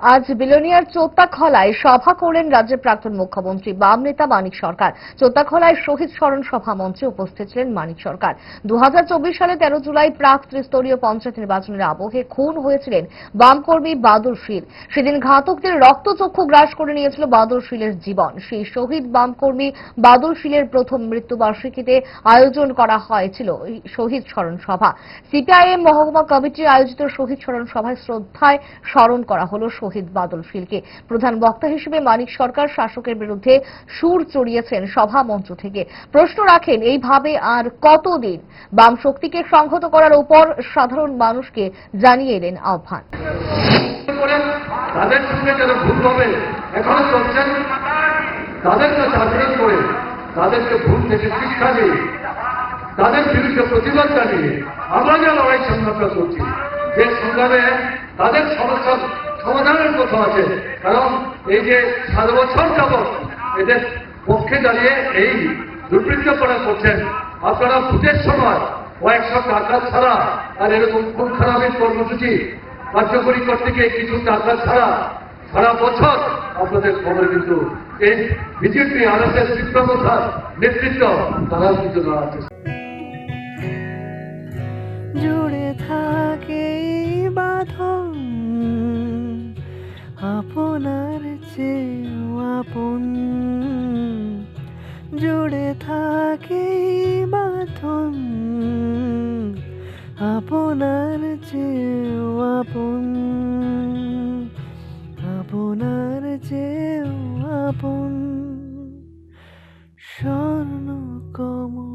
আজ বিলোনিয়ার চোত্তাখলায় সভা করলেন রাজ্যের প্রাক্তন মুখ্যমন্ত্রী বাম নেতা মানিক সরকার। চোত্তাখলায় শহীদ স্মরণ সভা মঞ্চে উপস্থিত ছিলেন মানিক সরকার। 2024 সালে 13 জুলাই প্রাক ত্রিস্তরীয় পঞ্চায়েত নির্বাচনের আবহে খুন হয়েছিলেন বামকর্মী বাদল শীল। সেদিন ঘাতকদের রক্তচক্ষু গ্রাস করে নিয়েছিল বাদল শীলের জীবন। সেই শহীদ বামকর্মী বাদল শীলের প্রথম মৃত্যুবার্ষিকীতে আয়োজন করা হয়েছিল শহীদ স্মরণ সভা। সিপিআইএম মহকুমা কমিটি আয়োজিত শহীদ স্মরণ সভায় শ্রদ্ধায় স্মরণ করা হল শহীদ বাদল শীলকে। প্রধান বক্তা হিসেবে মানিক সরকার শাসকের বিরুদ্ধে সুর চড়িয়েছেন সভা মঞ্চ থেকে। প্রশ্ন রাখেন, এইভাবে আর কতদিন? বাম শক্তিকে সংহত করার উপর সাধারণ মানুষকে জানিয়ে এলেন আহ্বান। তাদের সঙ্গে যারা ভুলভাবে এখনো চলছেন তাদেরকে জাগরণ করে তাদেরকে ভুল থেকে শিক্ষা দিয়ে তাদের বিরুদ্ধে প্রতিবাদ জানিয়ে আমরা যে লড়াই সংগ্রামটা করছি, যে সংগ্রামে তাদের সমস্যার সমাধানের কথা আছে। কারণ এই যে 7 বছর যাবৎ এদের পক্ষে দাঁড়িয়ে এই দুর্বৃত্তপনা করছেন, আপনারা ভোটের সময় কয়েকশো টাকা ছাড়া আর এরকম খুব খারাপের কর্মসূচি কার্যকরী করতে গিয়ে কিছু টাকা ছাড়া সারা বছর আপনাদের খবর কিন্তু এই বিজেপি আরএসএস বিপ্লবতার নেতৃত্ব তারা কিন্তু দাঁড়াচ্ছে। জুড়ে থাকে বাঁধন আপনার চেয়েও আপন, জুড়ে থাকে বাঁধন আপনার চেয়েও আপন, আপনার চেয়েও আপন। স্বর্ণ কমল